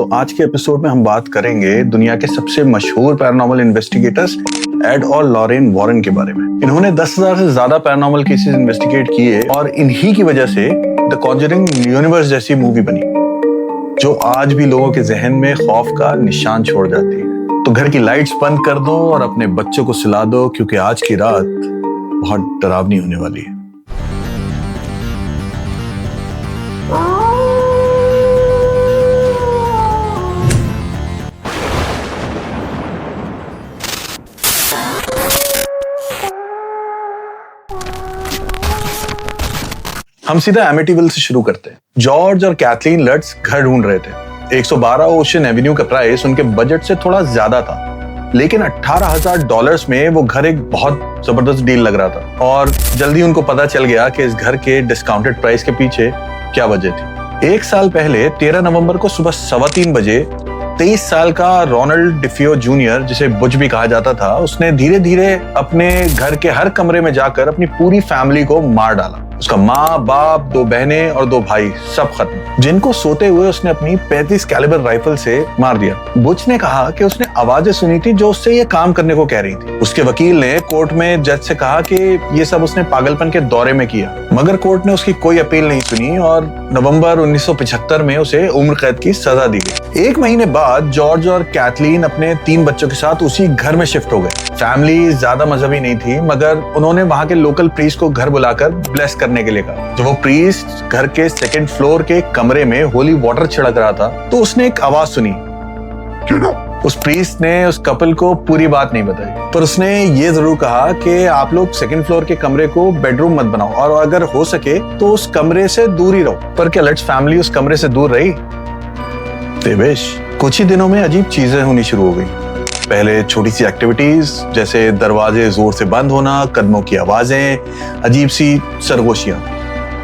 तो आज के एपिसोड में हम बात करेंगे दुनिया के सबसे मशहूर पैरानॉर्मल इन्वेस्टिगेटर्स एड और लॉरेन वॉरेन के बारे में। इन्होंने 10,000 से ज्यादा पैरानॉर्मल केसेस इन्वेस्टिगेट किए और इन्हीं की वजह से द कॉन्जरिंग यूनिवर्स जैसी मूवी बनी, जो आज भी लोगों के जहन में खौफ का निशान छोड़ जाती है। तो घर की लाइट्स बंद कर दो और अपने बच्चों को सुला दो, क्योंकि आज की रात बहुत डरावनी होने वाली है। हम सीधा एमिटीविल से शुरू करते हैं। जॉर्ज और कैथलीन लट्स घर ढूंढ रहे थे। 112 ओशन एवेन्यू का प्राइस उनके बजट से थोड़ा ज्यादा था, लेकिन $18,000 में वो घर एक बहुत जबरदस्त डील लग रहा था। और जल्दी उनको पता चल गया कि इस घर के डिस्काउंटेड प्राइस के पीछे क्या वजह थी। 1 साल पहले 13 नवंबर को सुबह 3:15 बजे 23 साल का रोनाल्ड डिफियो जूनियर, जिसे बुच भी कहा जाता था, उसने धीरे धीरे अपने घर के हर कमरे में जाकर अपनी पूरी फैमिली को मार डाला। उसका माँ बाप, 2 बहनें और 2 भाई सब खत्म, जिनको सोते हुए उसने अपनी 35 कैलिबर राइफल से मार दिया। बुच ने कहा कि उसने आवाजें सुनी थी जो उससे ये काम करने को कह रही थी। उसके वकील ने कोर्ट में जज से कहा कि ये सब उसने पागलपन के दौरे में किया, मगर कोर्ट ने उसकी कोई अपील नहीं सुनी और नवंबर 1975 में उसे उम्र कैद की सजा दी गई। 1 महीने बाद जॉर्ज और कैथलीन अपने 3 बच्चों के साथ उसी घर में शिफ्ट हो गए। फैमिली ज्यादा मजहबी नहीं थी, मगर उन्होंने वहां के लोकल प्रीस्ट को घर बुलाकर ब्लेस करने के लिए कहा। जब वो प्रीस्ट घर के 2nd फ्लोर के कमरे में होली वाटर छिड़क रहा था, तो उसने एक आवाज सुनी। उस प्रीस्ट ने उस कपल को पूरी बात नहीं बताई, पर उसने ये जरूर कहा कि आप लोग 2nd फ्लोर के कमरे को बेडरूम मत बनाओ और अगर हो सके तो उस कमरे से दूर ही रहो। पर क्या लट्स फैमिली उस कमरे से दूर रही? देवेश, कुछ ही दिनों में अजीब चीजें होनी शुरू हो गई। पहले छोटी सी एक्टिविटीज, जैसे दरवाजे जोर से बंद होना, कदमों की आवाजें, अजीब सी सरगोशियां।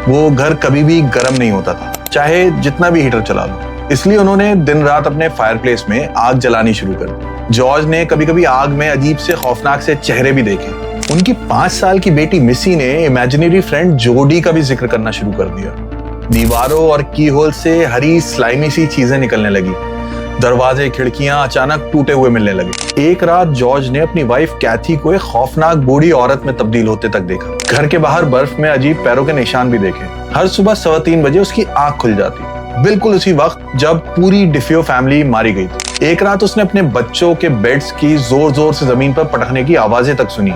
वो घर कभी भी गर्म नहीं होता था, चाहे जितना भी हीटर चला लो। इसलिए उन्होंने दिन रात अपने फायरप्लेस में आग जलानी शुरू कर दी। जॉर्ज ने कभी कभी आग में अजीब से खौफनाक से चेहरे भी देखे। उनकी 5 साल की बेटी मिसी ने इमेजिनरी फ्रेंड जोडी का भी जिक्र करना शुरू कर दिया। दीवारों और की होल से हरी स्लाइमी सी चीजें निकलने लगी। दरवाजे खिड़कियां अचानक टूटे हुए मिलने लगे। एक रात जॉर्ज ने अपनी वाइफ कैथी को एक खौफनाक बूढ़ी औरत में तब्दील होते तक देखा। घर के बाहर बर्फ में अजीब पैरों के निशान भी देखे। हर सुबह 3:15 बजे उसकी आंख खुल जाती, बिल्कुल उसी वक्त जब पूरी डिफियो फैमिली मारी गई थी। एक रात उसने अपने बच्चों के बेड्स की जोर जोर से जमीन पर पटकने की आवाजें तक सुनी,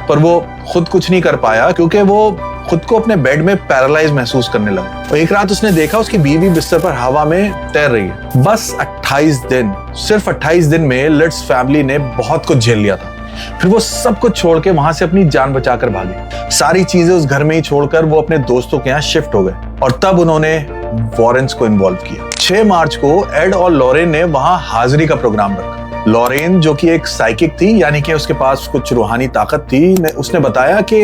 पर वो खुद कुछ नहीं कर पाया क्योंकि वो खुद को अपने बेड में पैरालाइज महसूस करने लगा। और एक रात उसने देखा उसकी बीवी बिस्तर पर हवा में तैर रही है। बस 28 दिन, सिर्फ 28 दिन में लट्स फैमिली ने बहुत कुछ झेल लिया था। फिर वो सब कुछ छोड़ के वहां से अपनी जान बचाकर भागे। सारी चीजें उस घर में ही छोड़कर वो अपने दोस्तों के यहाँ शिफ्ट हो गए और तब उन्होंने वॉरेन्स को इन्वॉल्व किया। 6 मार्च को एड और लॉरेन ने वहां हाजिरी का प्रोग्राम रखा। लॉरेन, जो कि एक साइकिक थी, यानी कि उसके पास कुछ रूहानी ताकत थी, उसने बताया कि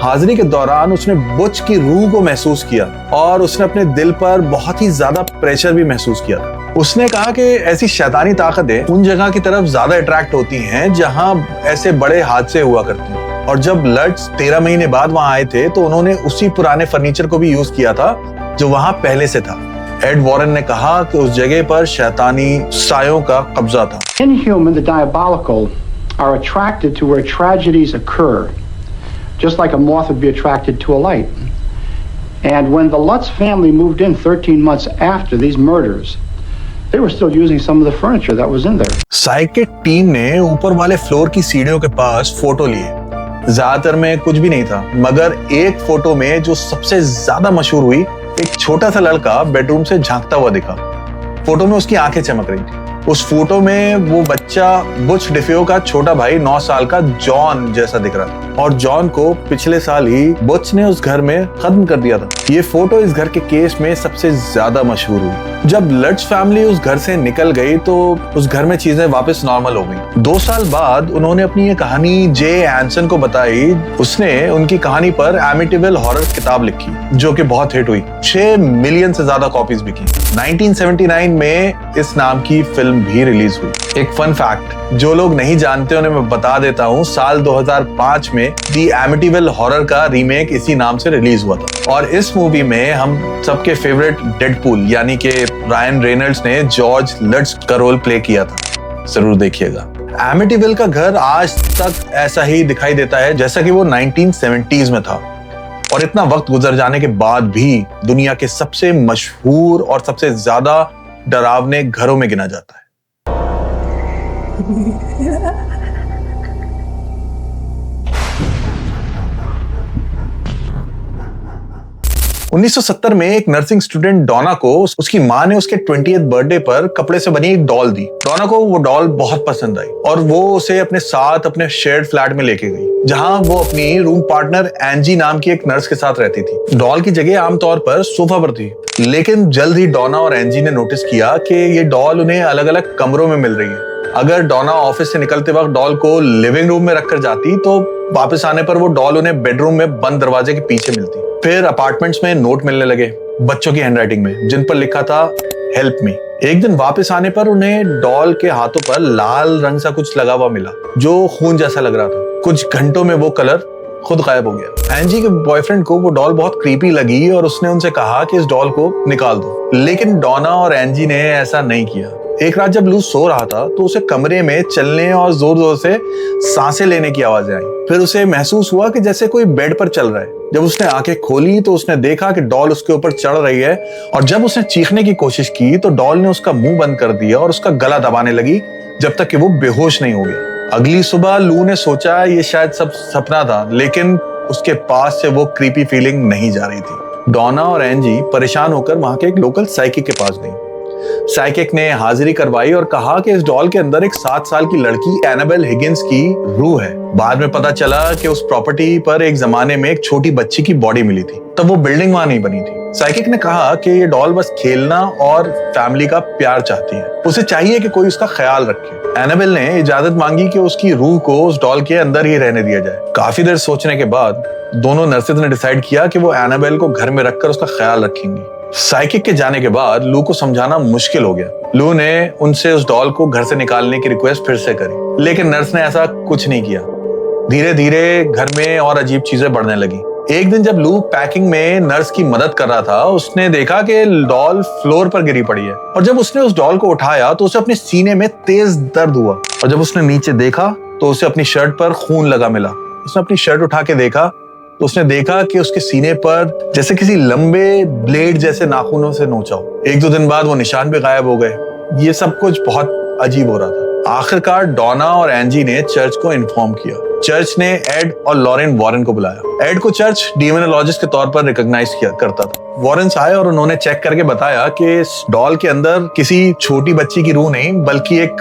हाजिरी के दौरान उसने बुच की रूह को महसूस किया और उसने अपने दिल पर बहुत ही ज्यादा प्रेशर भी महसूस किया। उसने कहा कि ऐसी शैतानी ताकतें उन जगह की तरफ ज्यादा अट्रैक्ट होती हैं जहां ऐसे बड़े हादसे हुआ करते हैं। और जब लट्स 13 महीने बाद वहां आए थे तो उन्होंने उसी पुराने फर्नीचर को भी यूज किया था जो वहां पहले से था। एड वॉरेन ने कहा कि उस जगह पर शैतानी सायों का कब्जा था। Inhuman, the diabolical are attracted to where tragedies occur, just like a moth would be attracted to a light. And when the Lutz family moved in 13 months after these murders, they were still using some of the furniture that was in there. Psychic team ने ऊपर वाले floor की सीढ़ियों के पास photo लिए। ज्यादातर में कुछ भी नहीं था, मगर एक फोटो में जो सबसे ज्यादा मशहूर हुई, एक छोटा सा लड़का बेडरूम से झांकता हुआ दिखा। फोटो में उसकी आंखें चमक रही थी। उस फोटो में वो बच्चा बुच डिफियो का छोटा भाई 9 साल का जॉन जैसा दिख रहा था और जॉन को पिछले साल ही बुच ने उस घर में खत्म कर दिया था। ये फोटो इस घर के केस में सबसे ज्यादा मशहूर हुई। जब लट्स फैमिली उस घर से निकल गई तो उस घर में चीजें वापस नॉर्मल हो गई। 2 साल बाद उन्होंने अपनी ये कहानी जे एंसन को बताई। उसने उनकी कहानी पर एमिटीविल हॉरर किताब लिखी जो कि बहुत हिट हुई। 6 मिलियन से ज्यादा कॉपीज बिकी। 1979 में इस नाम की फिल्म भी रिलीज हुई। एक फन फैक्ट जो लोग नहीं जानते उन्हें मैं बता देता हूँ। साल 2005 में दी एमिटीविल हॉरर का रीमेक इसी नाम से रिलीज हुआ था और इस मूवी में हम सबके फेवरेट डेडपूल यानी कि रायन रेनल्ड्स ने जॉर्ज लट्ज का रोल प्ले किया था। जरूर देखिएगा। एमिटीविल का घर आज तक ऐसा ही दिखाई देता है जैसा कि वो 1970s में था, और इतना वक्त गुजर जाने के बाद भी दुनिया के सबसे मशहूर और सबसे ज्यादा डरावने घरों में गिना जाता है। 1970 में एक नर्सिंग स्टूडेंट डोना को उसकी माँ ने उसके 20th बर्थडे पर कपड़े से बनी एक डॉल दी। डोना को वो डॉल बहुत पसंद आई और वो उसे अपने साथ अपने शेयर्ड फ्लैट में लेके गई, जहां वो अपनी रूम पार्टनर एंजी नाम की एक नर्स के साथ रहती थी। डॉल की जगह आमतौर पर सोफा पर थी, लेकिन जल्द ही डोना और एंजी ने नोटिस किया कि ये डॉल उन्हें अलग अलग कमरों में मिल रही है। अगर डोना ऑफिस से निकलते वक्त डॉल को लिविंग रूम में रखकर जाती तो वापस आने पर वो डॉल उन्हें बेडरूम में बंद दरवाजे के पीछे मिलती। फिर अपार्टमेंट्स में नोट मिलने लगे बच्चों की हैंडराइटिंग में, जिन पर लिखा था हेल्प मी। एक दिन वापस आने पर उन्हें डॉल के हाथों पर लाल रंग सा कुछ लगा हुआ मिला जो खून जैसा लग रहा था। कुछ घंटों में वो कलर खुद गायब हो गया। एंजी के बॉयफ्रेंड को वो डॉल बहुत क्रीपी लगी और उसने उनसे कहा कि इस डॉल को निकाल दो, लेकिन डोना और एंजी ने ऐसा नहीं किया। एक रात जब लू सो रहा था तो उसे कमरे में चलने और जोर जोर से सांसें लेने की आवाजें आई। फिर उसे महसूस हुआ कि जैसे कोई बेड पर चल रहा है। जब उसने आंखें खोली तो उसने देखा कि डॉल उसके ऊपर चढ़ रही है, और जब उसने चीखने की कोशिश की तो डॉल ने उसका मुंह बंद कर दिया और उसका गला दबाने लगी जब तक कि वो बेहोश नहीं हो गया। अगली सुबह लू ने सोचा ये शायद सब सपना था, लेकिन उसके पास से वो क्रीपी फीलिंग नहीं जा रही थी। डोना और एंजी परेशान होकर वहां के एक लोकल साइकिक के पास गई। साइकिक ने हाजिरी करवाई और कहा कि इस डॉल के अंदर एक 7 साल की लड़की एनाबेल हिगिंस की रूह है। बाद में पता चला कि उस प्रॉपर्टी पर एक जमाने में एक छोटी बच्ची की बॉडी मिली थी, तब वो बिल्डिंग वहां नहीं बनी थी। साइकिक ने कहा कि ये डॉल बस खेलना और फैमिली का प्यार चाहती है, उसे चाहिए कि कोई उसका ख्याल रखे। एनाबेल ने इजाजत मांगी कि उसकी रूह को उस डॉल के अंदर ही रहने दिया जाए। काफी देर सोचने के बाद दोनों नर्सेज ने डिसाइड किया कि वो एनाबेल को घर में रखकर उसका ख्याल रखेंगी। साइकिक के जाने के बाद लू को समझाना मुश्किल हो गया। लू ने उनसे उस डॉल को घर से निकालने की रिक्वेस्ट फिर से करी, लेकिन नर्स ने ऐसा कुछ नहीं किया। धीरे धीरे घर में और अजीब चीजें बढ़ने लगी। एक दिन जब लू पैकिंग में नर्स की मदद कर रहा था, उसने देखा कि डॉल फ्लोर पर गिरी पड़ी है, और जब उसने उस डॉल को उठाया तो उसे अपने सीने में तेज दर्द हुआ, और जब उसने नीचे देखा तो उसे अपनी शर्ट पर खून लगा मिला। उसने अपनी शर्ट उठा के देखा तो उसने देखा कि उसके सीने पर जैसे किसी लंबे ब्लेड जैसे नाखूनों से नोचा हो। 1-2 दिन बाद वो निशान भी गायब हो गए। ये सब कुछ बहुत अजीब हो रहा था। आखिरकार डोना और एंजी ने चर्च को इन्फॉर्म किया। चर्च ने एड और लॉरेन वॉरेन को बुलाया। एड को चर्च डीमोनोलॉजिस्ट के तौर पर रिकॉग्नाइज करता था। वॉरेन्स आए और उन्होंने चेक करके बताया कि इस डॉल के अंदर किसी छोटी बच्ची की रूह नहीं, बल्कि एक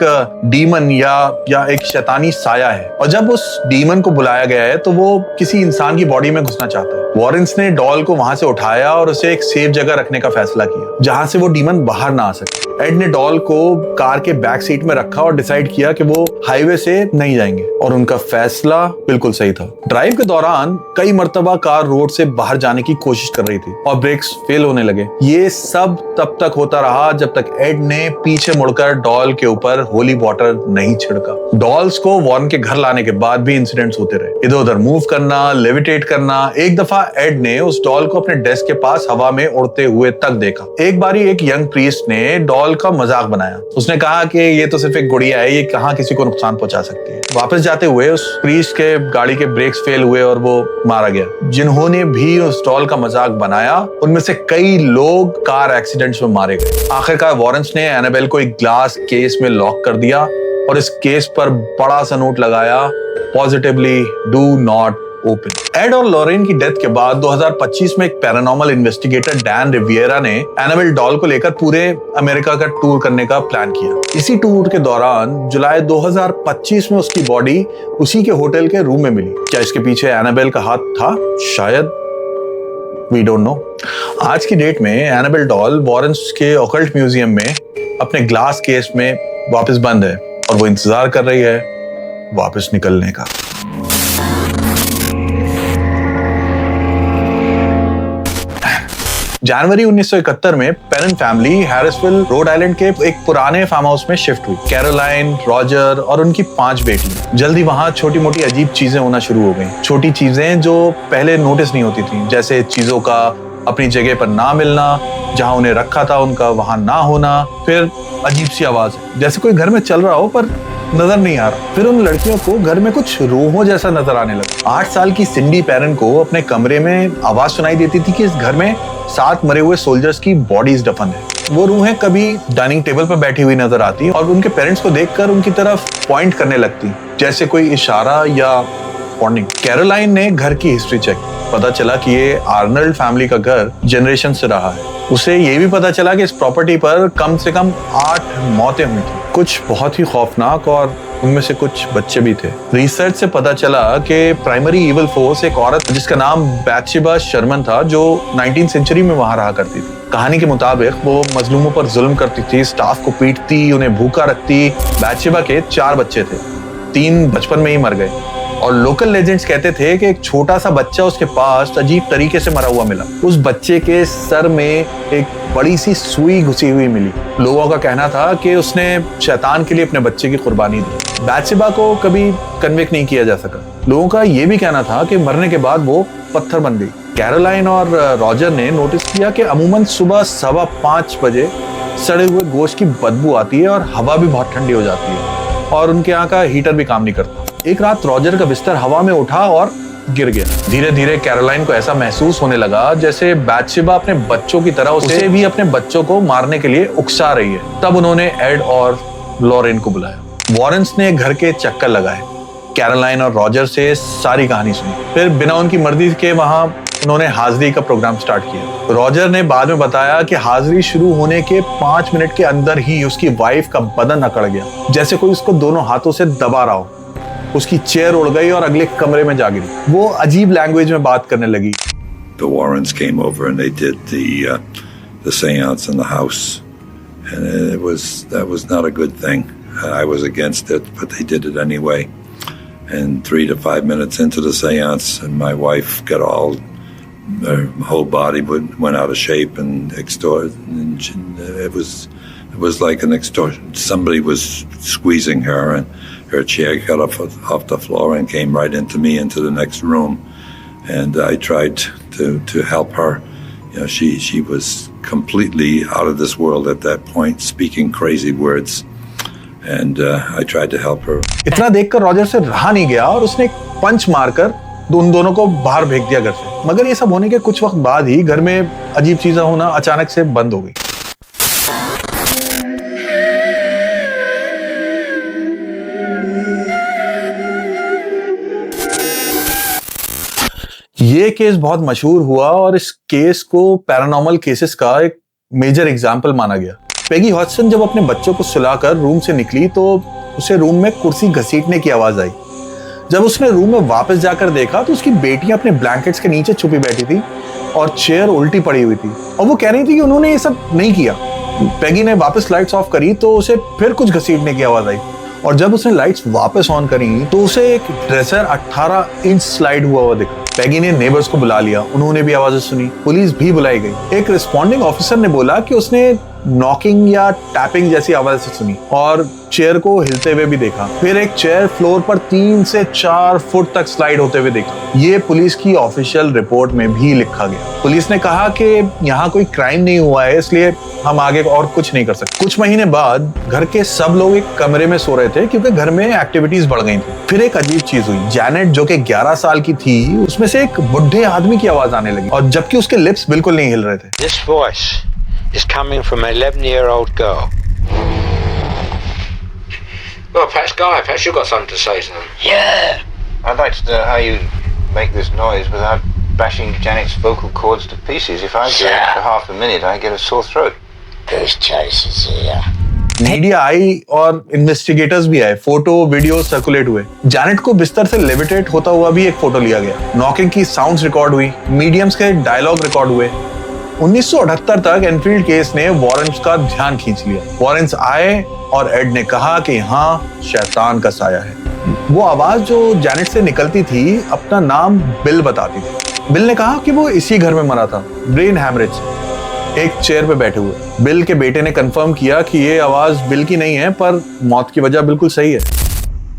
डीमन या एक शैतानी साया है, और जब उस डीमन को बुलाया गया है तो वो किसी इंसान की बॉडी में घुसना चाहता है। वॉरेन्स ने डॉल को वहां से उठाया और उसे एक सेफ जगह रखने का फैसला किया, जहां से वो डीमन बाहर ना आ सके। एड ने डॉल को कार के बैक सीट में रखा और डिसाइड किया कि वो हाईवे से नहीं जाएंगे, और उनका फैसला बिल्कुल सही था। ड्राइव के दौरान कई मर्तबा कार रोड से बाहर जाने की कोशिश कर रही थी और ब्रेक्स फेल होने लगे। ये सब तब तक होता रहा जब तक एड ने पीछे मुड़कर डॉल के ऊपर होली वाटर नहीं छिड़का। डॉल्स को वॉरेन के घर लाने के बाद भी इंसिडेंट्स होते रहे, इधर उधर मूव करना, लेविटेट करना। एक दफा एड ने उस डॉल को अपने डेस्क के पास हवा में उड़ते हुए तक देखा। एक बारी एक यंग प्रीस्ट ने डॉल का मजाक बनाया। उसने कहा कि ये तो सिर्फ एक गुड़िया है, ये कहाँ किसी को नुकसान पहुंचा सकती है। वापस जाते हुए उस प्रीस्ट के गाड़ी के ब्रेक्स फेल हुए और वो मारा गया। जिन्होंने भी उस डॉल का मजाक बनाया, उनमें से कई लोग कार एक्सीडेंट्स में मारे गए। आखिरकार वॉरेन्स ने एनाबेल को एक ग्लास केस में लॉक कर दिया और इस केस पर बड़ा सा नोट लगाया, positively do not open. Ed और लॉरेन की डेथ के बाद 2025 में एक पैरानॉर्मल इन्वेस्टिगेटर डैन रिवियरा ने एनाबेल डॉल को लेकर पूरे अमेरिका का टूर करने का प्लान किया। इसी टूर के दौरान जुलाई 2025 में उसकी बॉडी उसी के होटल के रूम में मिली। क्या इसके पीछे एनाबेल का हाथ था? शायद, वी डोंट नो। आज की डेट में एनाबेल डॉल वॉरेन्स के ऑकल्ट म्यूजियम में अपने ग्लास केस में वापस बंद है, और वो इंतजार कर रही है वापस निकलने का। जनवरी 1971 में पेरेंट फैमिली हैरिसविल रोड आइलैंड के एक पुराने फार्म हाउस में शिफ्ट हुई। कैरोलाइन, रॉजर और उनकी 5 बेटी। जल्दी वहां छोटी मोटी अजीब चीजें होना शुरू हो गई। छोटी चीजें जो पहले नोटिस नहीं होती थी, जैसे चीजों का अपनी जगह पर ना मिलना, जहां उन्हें रखा था उनका वहां ना होना, फिर अजीब सी आवाज जैसे कोई घर में चल रहा हो पर नजर नहीं आ रहा। फिर उन लड़कियों को घर में कुछ रूहों जैसा नजर आने लगा। 8 साल की सिंडी पेरेंट को अपने कमरे में आवाज सुनाई देती थी कि इस घर में 7 मरे हुए सोल्जर्स की बॉडीज दफन है। वो रूहें कभी डाइनिंग टेबल पर बैठी हुई नजर आती और उनके पेरेंट्स को देखकर उनकी तरफ पॉइंट करने लगती, जैसे कोई इशारा या वार्निंग। कैरोलाइन ने घर की हिस्ट्री चेक, पता चला कि ये आर्नल्ड फैमिली का घर जनरेशन से रहा है। उसे ये भी पता चला कि इस प्रॉपर्टी पर कम से कम 8 मौतें हुई थी, कुछ बहुत ही खौफनाक और उनमें से कुछ बच्चे भी थे। रिसर्च से पता चला कि प्राइमरी इविल फोर्स एक औरत जिसका नाम बैथशेबा शर्मन था, जो 19th सेंचुरी में वहां रहा करती थी। कहानी के मुताबिक वो मजलूमों पर जुल्म करती थी, स्टाफ को पीटती, उन्हें भूखा रखती। बैथशेबा के 4 बच्चे थे, 3 बचपन में ही मर गए और लोकल लेजेंड्स कहते थे कि एक छोटा सा बच्चा उसके पास अजीब तरीके से मरा हुआ मिला। उस बच्चे के सर में एक बड़ी सी सुई घुसी हुई मिली। लोगों का कहना था कि उसने शैतान के लिए अपने बच्चे की कुर्बानी दी। बैथशेबा को कभी कन्विक्ट नहीं किया जा सका। लोगों का यह भी कहना था कि मरने के बाद वो पत्थर बन गई। कैरोलाइन और रॉजर ने नोटिस किया कि अमूमन सुबह 5:15 बजे सड़े हुए गोश्त की बदबू आती है और हवा भी बहुत ठंडी हो जाती है और उनके यहाँ का हीटर भी काम नहीं करता। एक रात रॉजर का बिस्तर हवा में उठा और गिर गया। धीरे धीरे कैरोलाइन को ऐसा महसूस होने लगा जैसे बैथशेबा अपने बच्चों की तरह उसे भी अपने बच्चों को मारने के लिए उकसा रही है। तब उन्होंने एड और लॉरेन को बुलाया। वॉरेंस ने घर के चक्कर लगाए, कैरोलाइन और रॉजर से सारी कहानी सुनी। फिर बिना उनकी मर्जी के वहां उन्होंने हाजिरी का प्रोग्राम स्टार्ट किया। रॉजर ने बाद में बताया कि हाजिरी शुरू होने के 5 मिनट के अंदर ही उसकी वाइफ का बदन अकड़ गया, जैसे कोई उसको दोनों हाथों से दबा रहा हो। उसकी चेयर उड़ गई और अगले कमरे में जा गिरी। वो अजीब लैंग्वेज में बात करने लगी। The Warrens came over and they did the seance in the house, and that was not a good thing. I was against it, but they did it anyway. And 3 to 5 minutes into the seance, and my wife got her whole body went out of shape and extorted. And it was like an extortion. Somebody was squeezing her, and her chair got off the floor and came right into me into the next room. And I tried to help her. You know, she was completely out of this world at that point, speaking crazy words. And I tried to help her. इतना देखकर Roger से रहा नहीं गया और उसने एक पंच मारकर उन दोनों को बाहर फेंक दिया घर से। मगर ये सब होने के कुछ वक्त बाद ही घर में अजीब चीजें होना अचानक से बंद हो गई। ये केस बहुत मशहूर हुआ और इस केस को पैरानॉर्मल केसेस का एक मेजर एग्जाम्पल माना गया। पेगी हॉडसन जब अपने बच्चों को सुलाकर रूम से निकली तो उसे रूम में कुर्सी घसीटने की आवाज आई। जब उसने रूम में वापस जाकर देखा तो उसकी बेटियां अपने ब्लैंकेट्स के नीचे छुपी बैठी थी और चेयर उल्टी पड़ी हुई थी और वो कह रही थी कि उन्होंने ये सब नहीं किया। पेगी ने वापस लाइट्स ऑफ करी तो उसे फिर कुछ घसीटने की आवाज आई और जब उसने लाइट्स वापस ऑन करी तो उसे एक ड्रेसर 18 इंच स्लाइड हुआ दिखा। पेगी ने नेबर्स को बुला लिया, उन्होंने भी आवाजें सुनी, पुलिस भी बुलाई गई। एक रिस्पॉन्डिंग ऑफिसर ने बोला कि उसने नॉकिंग या टैपिंग जैसी आवाजें सुनी और चेयर को हिलते हुए भी देखा। फिर एक चेयर फ्लोर पर 3 से 4 फुट तक स्लाइड होते हुए देखा। ये पुलिस की ऑफिशियल रिपोर्ट में भी लिखा गया। पुलिस ने कहा कि यहाँ कोई क्राइम नहीं हुआ है, इसलिए हम आगे और कुछ नहीं कर सकते। कुछ महीने बाद घर के सब लोग एक कमरे में सो रहे थे क्योंकि घर में एक्टिविटीज बढ़ गई थी। फिर एक अजीब चीज हुई। जैनेट जो कि 11 साल की थी, उसमें से एक बुढ़े आदमी की आवाज आने लगी और जबकि उसके लिप्स बिल्कुल नहीं हिल रहे थे। This voice is coming from an 11-year-old girl. Well, Pascal, perhaps you've got something to say to them. Yeah. I'd like to know how you make this noise without bashing Janet's vocal cords to pieces. If I do it for half a minute, I get a sore throat. Goose chases here. Media आई और investigators भी आए। Photo video circulate हुए। Janet को बिस्तर से levitate होता हुआ भी एक फोटो लिया गया। नॉकिंग की साउंड्स रिकॉर्ड हुई, मीडियम्स के डायलॉग रिकॉर्ड हुए। 1978 तक एनफील्ड केस ने वॉरेंस का ध्यान खींच लिया। वॉरेंस आए और एड ने कहा कि यहाँ शैतान का साया है। वो आवाज जो जैनेट से निकलती थी अपना नाम बिल बताती थी। बिल ने कहा कि वो इसी घर में मरा था, ब्रेन हैमरेज से, एक चेयर पे बैठे हुए। बिल के बेटे ने कंफर्म किया कि ये आवाज बिल की नहीं है, पर मौत की वजह बिल्कुल सही है।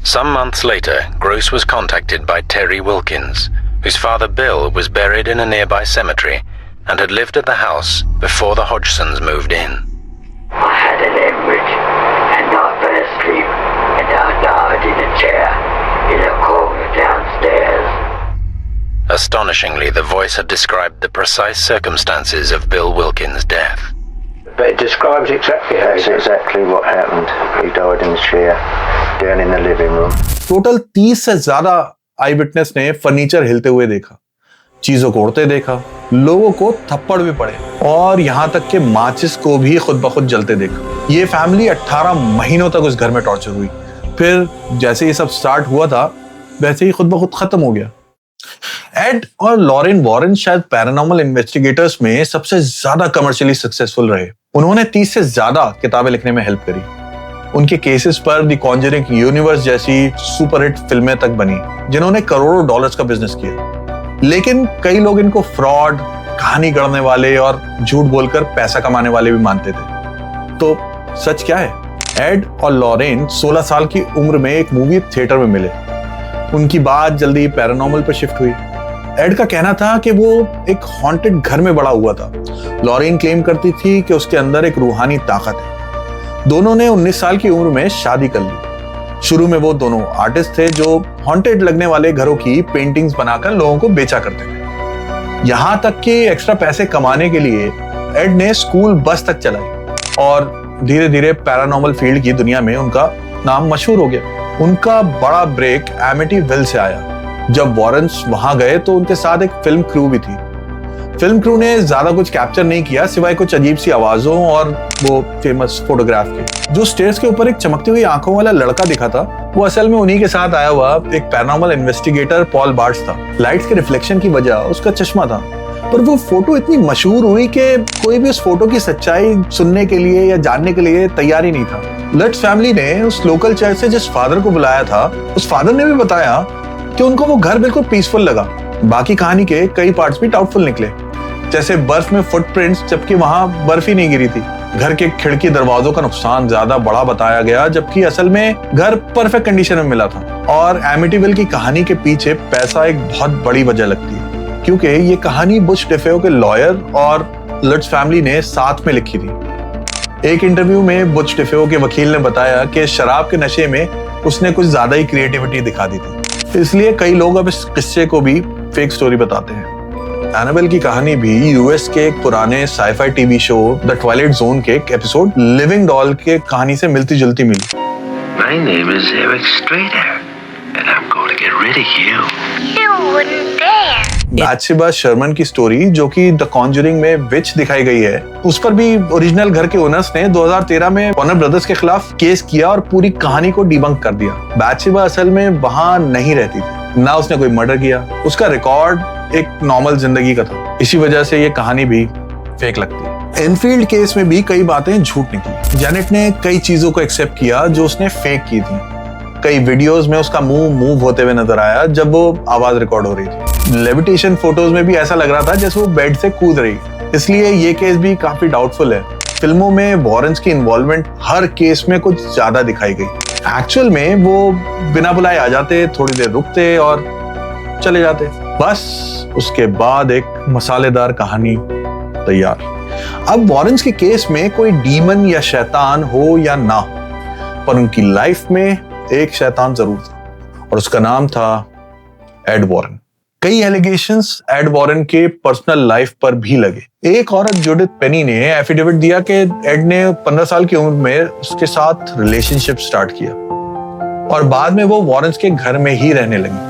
Some months later, Gross was contacted by Terry Wilkins, whose father Bill was buried in a nearby cemetery and had lived at the house before the Hodgsons moved in. I had an hemorrhage and I fell asleep and I died in a chair in a corner downstairs. Astonishingly, the voice had described the precise circumstances of Bill Wilkins' death. But it describes exactly how That's exactly what happened. He died in the chair, down in the living room. Total 30 से ज्यादा आई witness ने furniture हिलते हुए देखा, चीजों को उड़ते देखा, लोगों को थप्पड़ भी पड़े और यहां तक कि माचिस को भी खुद ब खुद जलते देखा। ये फैमिली 18 महीनों तक उस घर में टॉर्चर हुई। फिर जैसे ये सब स्टार्ट हुआ था वैसे ही खुद ब खुद खत्म हो गया। एड और लॉरेन वॉरेन शायद पैरानॉर्मल इन्वेस्टिगेटर्स में सबसे ज्यादा कमर्शियली सक्सेसफुल रहे। उन्होंने 30 से ज्यादा किताबें लिखने में हेल्प करी। उनके केसेस पर द कॉन्जरिंग यूनिवर्स जैसी सुपरहिट फिल्में तक बनी जिन्होंने करोड़ों डॉलर्स का बिजनेस किया। लेकिन कई लोग इनको फ्रॉड, कहानी गढ़ने वाले और झूठ बोलकर पैसा कमाने वाले भी मानते थे। तो सच क्या है? एड और लॉरेन 16 साल की उम्र में एक मूवी थिएटर में मिले। उनकी बात जल्दी पैरानॉर्मल पर शिफ्ट हुई। एड का कहना था कि वो एक हॉन्टेड घर में बड़ा हुआ था। लॉरेन क्लेम करती थी कि उसके अंदर एक रूहानी ताकत है। दोनों ने 19 साल की उम्र में शादी कर ली। शुरू में वो दोनों आर्टिस्ट थे जो हॉन्टेड लगने वाले घरों की पेंटिंग्स बनाकर लोगों को बेचा करते थे। यहां तक कि एक्स्ट्रा पैसे कमाने के लिए एड ने स्कूल बस तक चलाई और धीरे धीरे पैरानॉर्मल फील्ड की दुनिया में उनका नाम मशहूर हो गया। उनका बड़ा ब्रेक एमिटीविल से आया। जब वॉरेन्स वहां गए तो उनके साथ एक फिल्म क्रू भी थी। फिल्म क्रू ने ज्यादा कुछ कैप्चर नहीं किया सिवाय कुछ अजीब सी आवाजों और वो फेमस फोटोग्राफ के। जो स्टेयर्स के ऊपर एक चमकती हुई आंखों वाला लड़का दिखा था वो असल में उन्हीं के साथ आया हुआ एक पैरानॉर्मल इन्वेस्टिगेटर पॉल बार्ट्स था। लाइट्स के रिफ्लेक्शन की वजह उसका चश्मा था, पर वो फोटो इतनी मशहूर हुई कि कोई भी उस फोटो की सच्चाई सुनने के लिए या जानने के लिए तैयार ही नहीं था। लट्स फैमिली ने उस लोकल चर्च से जिस फादर को बुलाया था उस फादर ने भी बताया कि उनको वो घर बिल्कुल पीसफुल लगा। बाकी कहानी के कई पार्ट्स भी डाउटफुल निकले, जैसे बर्फ में फुटप्रिंट्स जबकि वहां बर्फ ही नहीं गिरी थी। घर के खिड़की दरवाजों का नुकसान ज्यादा बड़ा बताया गया जबकि असल में घर परफेक्ट कंडीशन में मिला था। और एमिटीविल की कहानी के पीछे पैसा एक बहुत बड़ी वजह लगती है क्योंकि ये कहानी बुच डेफेओ के लॉयर और लट्स फैमिली ने साथ में लिखी थी। एक इंटरव्यू में बुच डेफेओ के वकील ने बताया कि शराब के नशे में उसने कुछ ज्यादा ही क्रिएटिविटी दिखा दी थी, इसलिए कई लोग अब इस किस्से को भी फेक स्टोरी बताते हैं। एनाबेल की कहानी भी यूएस के एक पुराने sci fi TV show the twilight zone के एक एपिसोड लिविंग डॉल के कहानी से मिलती जुलती मिली। My name is Eric Strader, and I'm going to get rid of you. You wouldn't dare. बैथशेबा Sharman की स्टोरी जो कि द कॉन्जरिंग में विच दिखाई गई है, उस पर भी ओरिजिनल घर के ओनर्स ने 2013 में वॉर्नर ब्रदर्स के खिलाफ केस किया और पूरी कहानी को डिबंक कर दिया। बैथशेबा असल में वहां नहीं रहती थी, ना उसने कोई मर्डर किया, उसका रिकॉर्ड एक नॉर्मल जिंदगी का था। इसी वजह से ये कहानी भी फेक लगती है। एनफील्ड केस में भी कई बातें झूठ निकली। जेनेट ने कई चीजों को एक्सेप्ट किया जो उसने फेक की थी। कई वीडियोस में उसका मुंह मूव होते हुए नजर आया जब वो आवाज रिकॉर्ड हो रही थी। लेविटेशन फोटोज में भी ऐसा लग रहा था जैसे वो बेड से कूद रही, इसलिए ये केस भी काफी डाउटफुल है। फिल्मों में वॉरेन्स की इन्वॉल्वमेंट हर केस में कुछ ज्यादा दिखाई गई। एक्चुअल में वो बिना बुलाए आ जाते, थोड़ी देर रुकते और चले जाते, बस उसके बाद एक मसालेदार कहानी तैयार। अब वॉरेन्स के केस में कोई डीमन या शैतान हो या ना, पर उनकी लाइफ में एक शैतान जरूर था और उसका नाम था एड वॉरेन। कई एलिगेशंस एड वॉरेन के पर्सनल लाइफ पर भी लगे। एक औरत जूडिथ पेनी ने एफिडेविट दिया कि एड ने 15 साल की उम्र में उसके साथ रिलेशनशिप स्टार्ट किया और बाद में वो वॉरेन्स के घर में ही रहने लगी।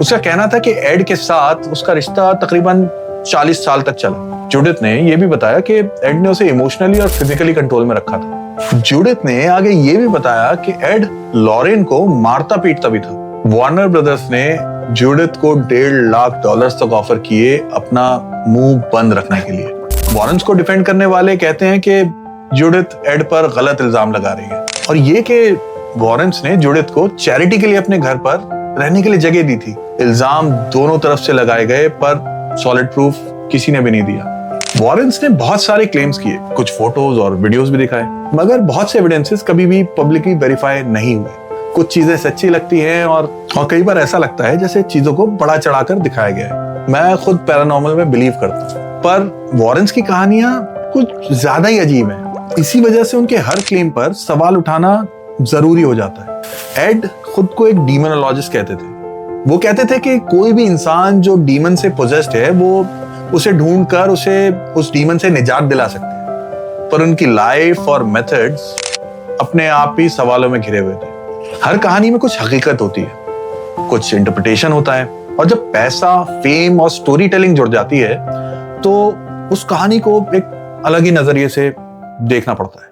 उसका कहना था कि एड के साथ उसका रिश्ता तकरीबन 40 साल तक चला। जूडिथ ने यह भी बताया कि एड ने उसे इमोशनली और फिजिकली कंट्रोल में रखा था। जूडिथ ने आगे ये भी बताया कि एड लॉरेन को मारता पीटता भी था। वार्नर ब्रदर्स ने जूडिथ को $1.5 लाख तक ऑफर किए अपना मुंह बंद रखने के लिए। वॉरेन्स को डिफेंड करने वाले कहते हैं कि जूडिथ एड पर गलत इल्जाम लगा रही है और ये कि वॉरेन्स ने जूडिथ को चैरिटी के लिए अपने घर पर रहने के लिए जगह दी थी। इल्जाम दोनों तरफ से लगाए गए पर सॉलिड प्रूफ किसी ने भी नहीं दिया। वॉरेन्स ने बहुत सारे क्लेम्स किए, कुछ फोटोज और वीडियोस भी दिखाए, मगर बहुत से एविडेंसेस कभी भी पब्लिकली वेरीफाई नहीं हुए। कुछ चीजें सच्ची लगती हैं और कई बार ऐसा लगता है जैसे चीजों को बड़ा चढ़ाकर दिखाया गया है। मैं खुद पैरानॉर्मल में बिलीव करता हूँ। पर वॉरेंस की कहानियां कुछ ज्यादा ही अजीब हैं। इसी वजह से उनके हर क्लेम पर सवाल उठाना जरूरी हो जाता है। एड खुद को एक डीमोनोलॉजिस्ट कहते थे। वो कहते थे कि कोई भी इंसान जो डीमन से पोजेस्ड है वो उसे ढूंढकर उसे उस डीमन से निजात दिला सकते हैं, पर उनकी लाइफ और मेथड्स अपने आप ही सवालों में घिरे हुए थे। हर कहानी में कुछ हकीकत होती है, कुछ इंटरप्रिटेशन होता है, और जब पैसा, फेम और स्टोरी टेलिंग जुड़ जाती है तो उस कहानी को एक अलग ही नजरिए से देखना पड़ता है।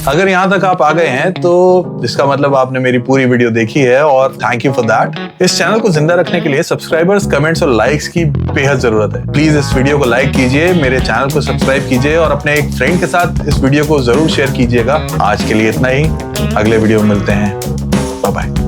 अगर यहां तक आप आ गए हैं तो इसका मतलब आपने मेरी पूरी वीडियो देखी है, और थैंक यू फॉर दैट। इस चैनल को जिंदा रखने के लिए सब्सक्राइबर्स, कमेंट्स और लाइक्स की बेहद जरूरत है। प्लीज इस वीडियो को लाइक कीजिए, मेरे चैनल को सब्सक्राइब कीजिए और अपने एक फ्रेंड के साथ इस वीडियो को जरूर शेयर कीजिएगा। आज के लिए इतना ही, अगले वीडियो में मिलते हैं। Bye bye.